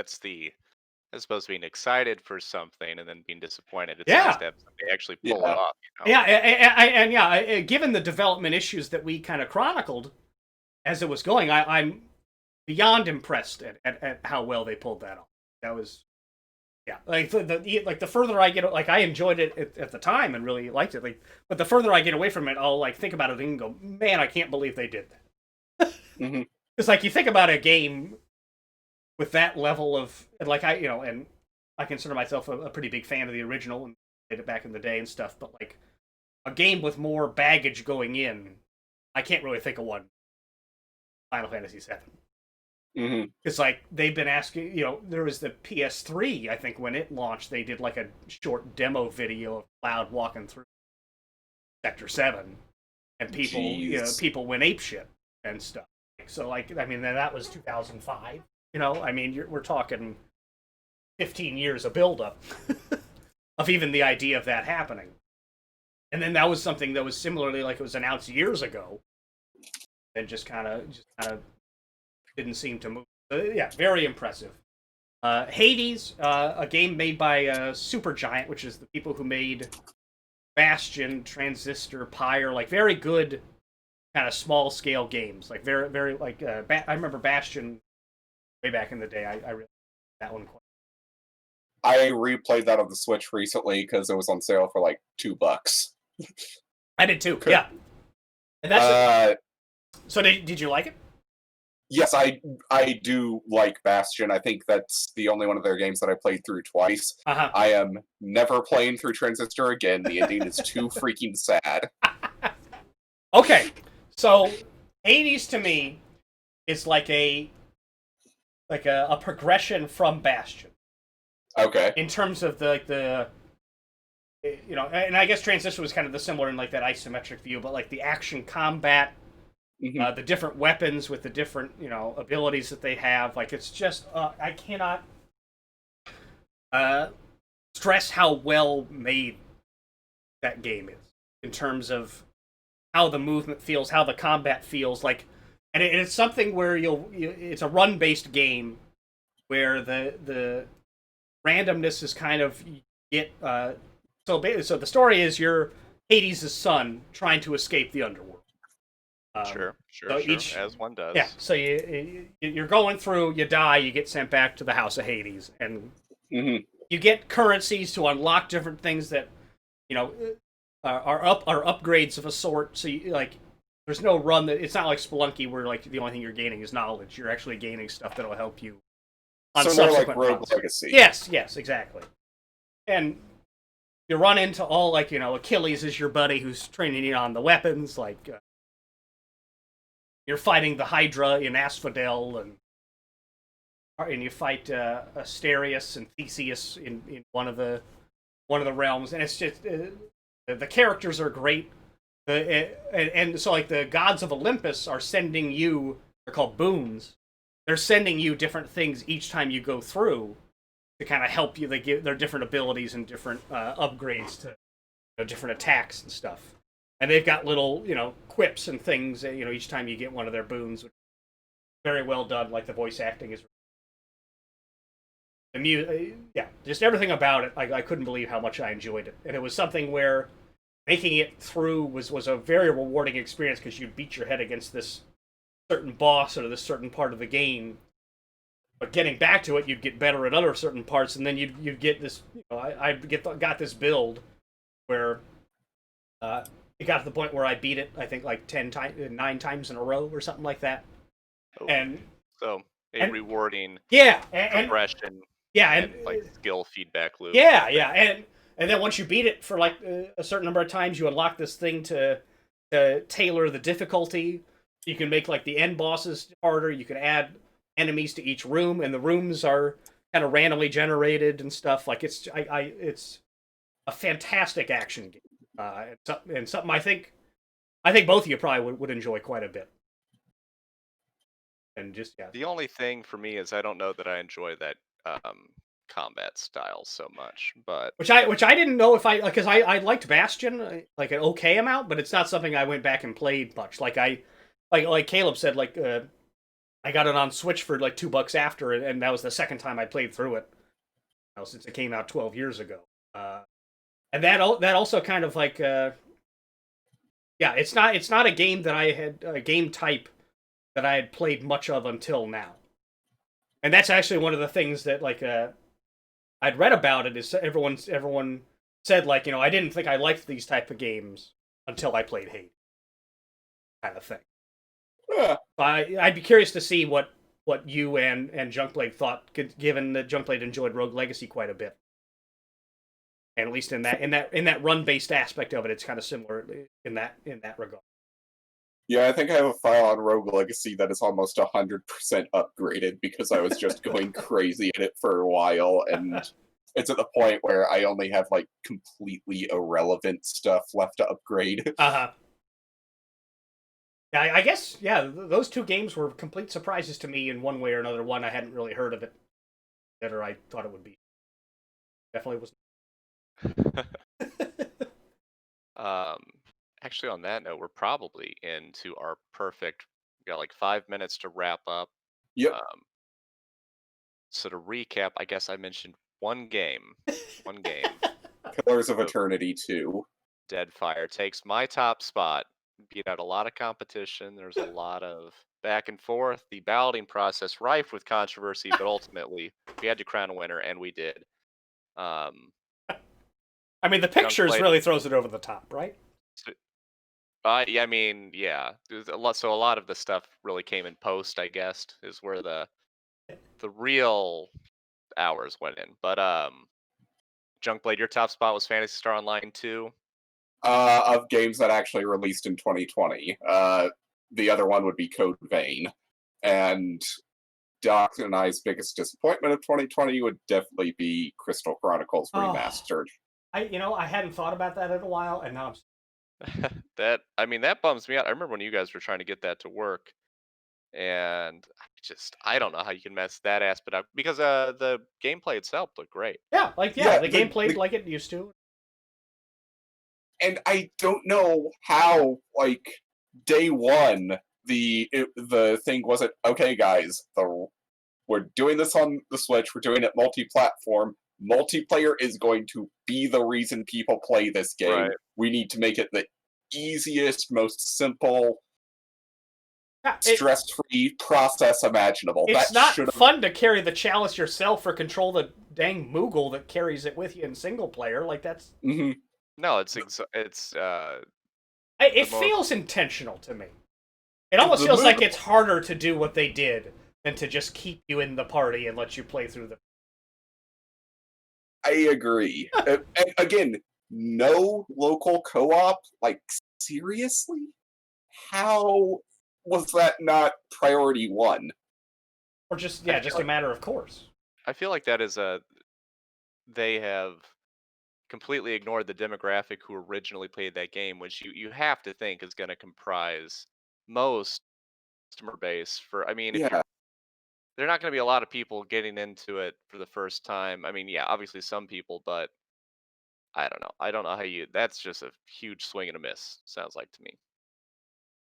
as opposed to being excited for something and then being disappointed. It's Yeah. nice to have somebody actually pull it off. Yeah, given the development issues that we kind of chronicled as it was going, I'm beyond impressed at how well they pulled that off. That was, like the further I get, like I enjoyed it at the time and really liked it. Like, but the further I get away from it, I'll like think about it and go, man, I can't believe they did that. It's like you think about a game with that level of, and like and I consider myself a pretty big fan of the original and did it back in the day and stuff, but like a game with more baggage going in, I can't really think of one. Final Fantasy VII. It's like they've been asking, there was the PS3, I think when it launched, they did like a short demo video of Cloud walking through Sector 7, and people went apeshit and stuff. So like, I mean, that was 2005. I mean, we're talking 15 years of buildup of even the idea of that happening. And then that was something that was similarly like it was announced years ago, and just kind of didn't seem to move. Very impressive. Hades, a game made by Supergiant, which is the people who made Bastion, Transistor, Pyre, like very good kind of small scale games. Like very, very like I remember Bastion way back in the day. I really liked that one quite. I replayed that on the Switch recently because it was on sale for like $2. I did too. Yeah. And that's so did you like it? Yes, I do like Bastion. I think that's the only one of their games that I played through twice. I am never playing through Transistor again. The ending is too freaking sad. Okay, so Hades to me is like a progression from Bastion. Okay. In terms of the and I guess Transistor was kind of the similar in like that isometric view, but like the action combat, the different weapons with the different abilities that they have, like it's just I cannot stress how well made that game is in terms of how the movement feels, how the combat feels like, and it's something where it's a run-based game where the randomness is kind of so the story is you're Hades' son trying to escape the underworld. Sure, So sure, as one does. yeah. So you're going through, you die, you get sent back to the House of Hades, and you get currencies to unlock different things that you know are upgrades of a sort. So you, like, there's no run that it's not like Spelunky where like the only thing you're gaining is knowledge. You're actually gaining stuff that'll help you on So more like subsequent Rogue runs. Legacy. Yes, exactly. And you run into all like Achilles is your buddy who's training you on the weapons. Like you're fighting the Hydra in Asphodel, and you fight Asterius and Theseus in one of the realms, and it's just the characters are great. And so like the gods of Olympus are sending you, they're called boons. They're sending you different things each time you go through to kind of help you. They give their different abilities and different upgrades to different attacks and stuff. And they've got little quips and things each time you get one of their boons. Very well done. Like the voice acting is. The music, yeah, just everything about it. I couldn't believe how much I enjoyed it, and it was something where making it through was a very rewarding experience because you'd beat your head against this certain boss or this certain part of the game, but getting back to it, you'd get better at other certain parts, and then you'd get this. Got this build where it got to the point where I beat it. I think like 9 times in a row or something like that, Oh, and so rewarding progression. Yeah, and like skill feedback loop. Yeah, and then once you beat it for like a certain number of times, you unlock this thing to tailor the difficulty. You can make like the end bosses harder. You can add enemies to each room, and the rooms are kind of randomly generated and stuff. Like it's a fantastic action game, and something I think both of you probably would enjoy quite a bit. And just the only thing for me is I don't know that I enjoy that combat style so much, but which I didn't know if because I liked Bastion like an okay amount, but it's not something I went back and played much. Like like Caleb said, like I got it on Switch for like $2 after, and that was the second time I played through it since it came out 12 years ago. And that also kind of like it's not a game that I had a game type that I had played much of until now. And that's actually one of the things that like I'd read about it is everyone said like I didn't think I liked these type of games until I played Hades, kind of thing. Yeah. I'd be curious to see what you and Junkblade thought, given that Junkblade enjoyed Rogue Legacy quite a bit, and at least in that run based aspect of it, it's kind of similar in that regard. Yeah, I think I have a file on Rogue Legacy that is almost 100% upgraded because I was just going crazy in it for a while, and it's at the point where I only have like completely irrelevant stuff left to upgrade. Yeah, I guess those two games were complete surprises to me in one way or another. One, I hadn't really heard of it, better I thought it would be. Definitely was. Actually, on that note, we're probably into our perfect. We got like 5 minutes to wrap up. Yep. So to recap, I guess I mentioned one game. Pillars of Eternity 2. Deadfire takes my top spot. Beat out a lot of competition. There's a lot of back and forth. The balloting process rife with controversy, but ultimately we had to crown a winner, and we did. I mean, the pictures really throws it over the top, right? Yeah, I mean, yeah. A lot of the stuff really came in post, I guess, is where the real hours went in. But Junkblade, your top spot was Phantasy Star Online 2. Of games that actually released in 2020. The other one would be Code Vein. And Doc and I's biggest disappointment of 2020 would definitely be Crystal Chronicles Remastered. I hadn't thought about that in a while, and now I'm... that bums me out. I remember when you guys were trying to get that to work, and I don't know how you can mess that aspect up because the gameplay itself looked great. Yeah, the gameplay like it used to. And I don't know how, like, day one, the thing wasn't, okay, guys, we're doing this on the Switch, we're doing it multi-platform. Multiplayer is going to be the reason people play this game. Right. We need to make it the easiest, most simple, stress-free process imaginable. It's That not should have. fun to carry the chalice yourself or control the dang Moogle that carries it with you in single player. Like that's Mhm. No, it's it the most. feels intentional to me. It almost The feels like Moogle- it's harder to do what they did than to just keep you in the party and let you play through the. I agree. And again, no local co-op. Like seriously, how was that not priority one? Or just I yeah, feel just a like matter of course. I feel like that is a they have completely ignored the demographic who originally played that game, which you have to think is going to comprise most customer base for. I mean, if you're Yeah, there are not going to be a lot of people getting into it for the first time. I mean, yeah, obviously some people, but I don't know. I don't know how you. That's just a huge swing and a miss. Sounds like to me.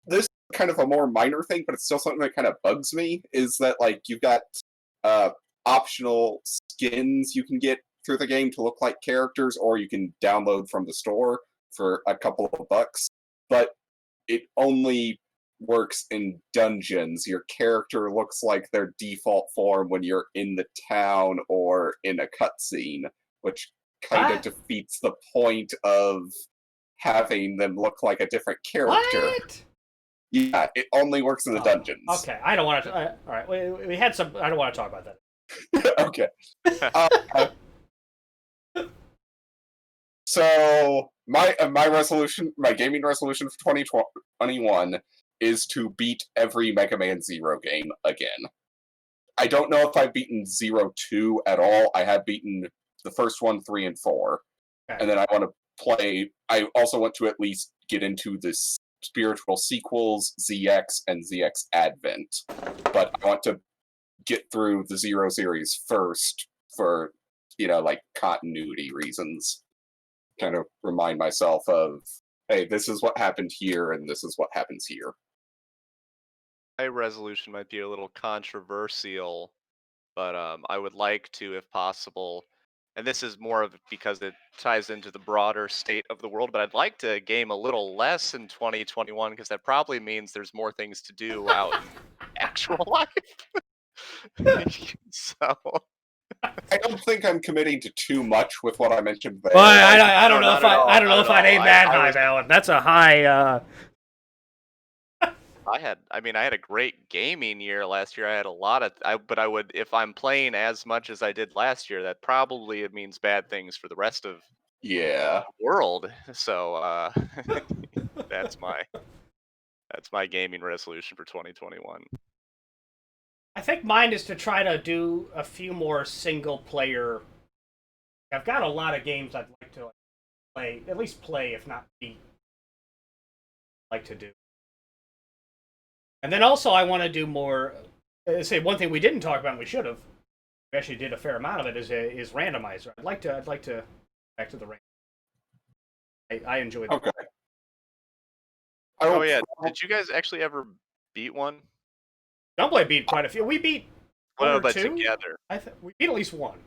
this is kind of a more minor thing, but it's still something that kind of bugs me. Is that like you've got uh, optional skins you can get through the game to look like characters, or you can download from the store for a couple of bucks, but it only works in dungeons. Your character looks like their default form when you're in the town or in a cutscene, which kind of What? defeats the point of having them look like a different character. What? Yeah, it only works in the Oh, dungeons. okay, I don't want to. All right, we had some. I don't want to talk about that. Okay. Uh, so my gaming resolution for 2021 is to beat every Mega Man Zero game again. I don't know if I've beaten Zero 2 at all. I have beaten the first one, 3, and 4. Okay. And then I want to play. I also want to at least get into the spiritual sequels, ZX and ZX Advent. But I want to get through the Zero series first for, like continuity reasons. Kind of remind myself of, hey, this is what happened here and this is what happens here. My resolution might be a little controversial, but I would like to, if possible, and this is more of because it ties into the broader state of the world, but I'd like to game a little less in 2021 because that probably means there's more things to do out in actual life. So I don't think I'm committing to too much with what I mentioned there. Well, Like, I don't no, know not if at all, I don't not know at if I'd all. aim that I high, was Alan. That's a high. I had a great gaming year last year. I had a lot of but I would if I'm playing as much as I did last year, that probably it means bad things for the rest of yeah. the world. So that's my that's my gaming resolution for 2021. I think mine is to try to do a few more single player. I've got a lot of games I'd like to play, at least play, if not beat. Like to do. And then also I want to do more. Say one thing we didn't talk about, and we should have. We actually did a fair amount of it. Is randomizer. I'd like to back to the rank. I enjoyed. Okay. Oh yeah, did you guys actually ever beat one? Gunblade beat quite a few. We beat one What or about two. together? We beat at least one.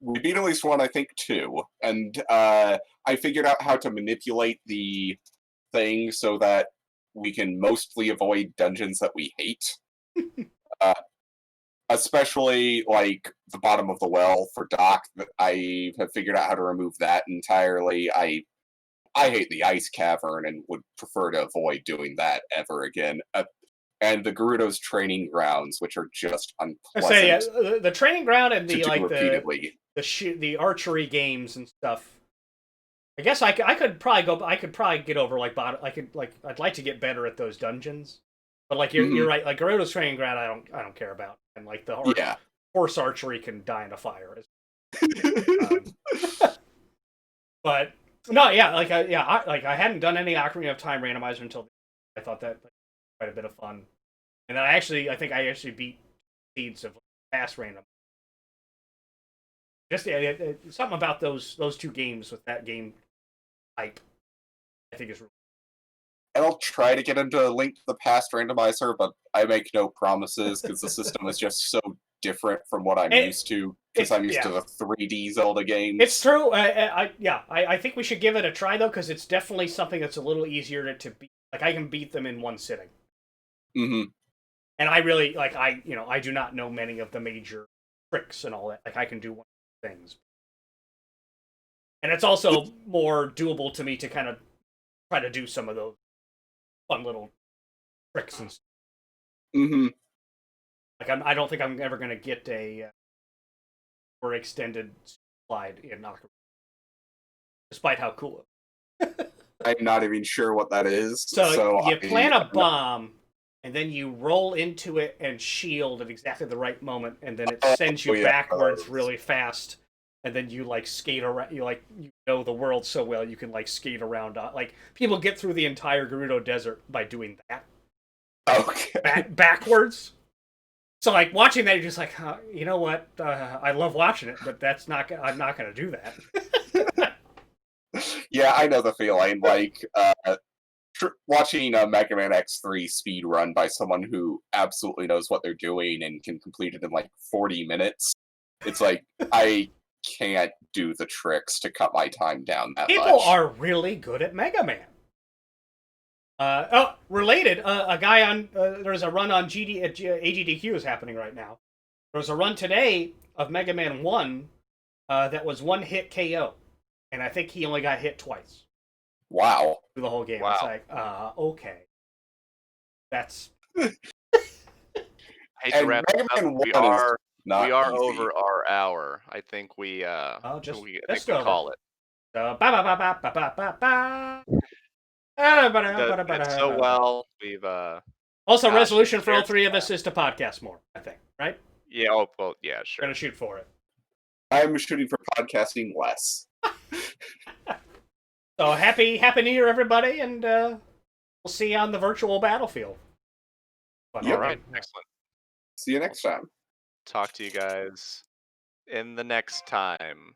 We beat at least one, I think two. And I figured out how to manipulate the thing so that we can mostly avoid dungeons that we hate. uh, Especially like the bottom of the well for Doc. I have figured out how to remove that entirely. I hate the ice cavern and would prefer to avoid doing that ever again. And the Gerudo's training grounds, which are just unpleasant The training ground and to the do like repeatedly. the archery games and stuff. I guess I could probably go. I could probably get over like I'd like to get better at those dungeons. But like you're right. Like Gerudo's training ground, I don't care about. And like the horse archery can die in a fire. But no, yeah, I hadn't done any Ocarina of Time randomizer until I thought that quite a bit of fun. And then I think I actually beat Seeds of past random. Just something about those two games with that game type, I think is really. And I'll try to get into Link to the Past randomizer, but I make no promises because the system is just so different from what I'm used to. Because I'm used to the 3D Zelda games. It's true. I think we should give it a try though, because it's definitely something that's a little easier to beat. Like I can beat them in one sitting. Mm-hmm. And I really like I do not know many of the major tricks and all that. Like I can do one of the things, and it's also more doable to me to kind of try to do some of those fun little tricks and stuff. Mm-hmm. Like I don't think I'm ever gonna get a more extended slide in Ocarina, despite how cool it is. I'm not even sure what that is. So you plant a I'm not- bomb, and then you roll into it and shield at exactly the right moment, and then it Oh, sends you yeah, backwards those. really fast. And then you like skate around. You know the world so well you can like skate around. Like people get through the entire Gerudo Desert by doing that Okay. backwards. So like watching that, you're just like, you know what? I love watching it, but that's not. I'm not gonna do that. Yeah, I know the feeling. Like watching a Mega Man X3 speed run by someone who absolutely knows what they're doing and can complete it in like 40 minutes. It's like I can't do the tricks to cut my time down that People much. are really good at Mega Man. Related, a guy on there's a run on AGDQ is happening right now. There's a run today of Mega Man 1 that was one hit KO, and I think he only got hit twice Wow. through the whole game. Wow. It's like, okay, that's I hate to And wrap Mega it up. Man 1 We is are not are easy. over our hour. I think we just I think just we over. call it. Ba ba ba ba ba ba ba ba. Did so well. We've Also, gosh, resolution for all shared three some of us is to podcast more. I think, right? yeah, oh well, yeah, We're sure. gonna shoot for it. I'm shooting for podcasting less. So happy New Year, everybody, and we'll see you on the virtual battlefield. But, Yep. All right, excellent. See you next time. Talk to you guys in the next time.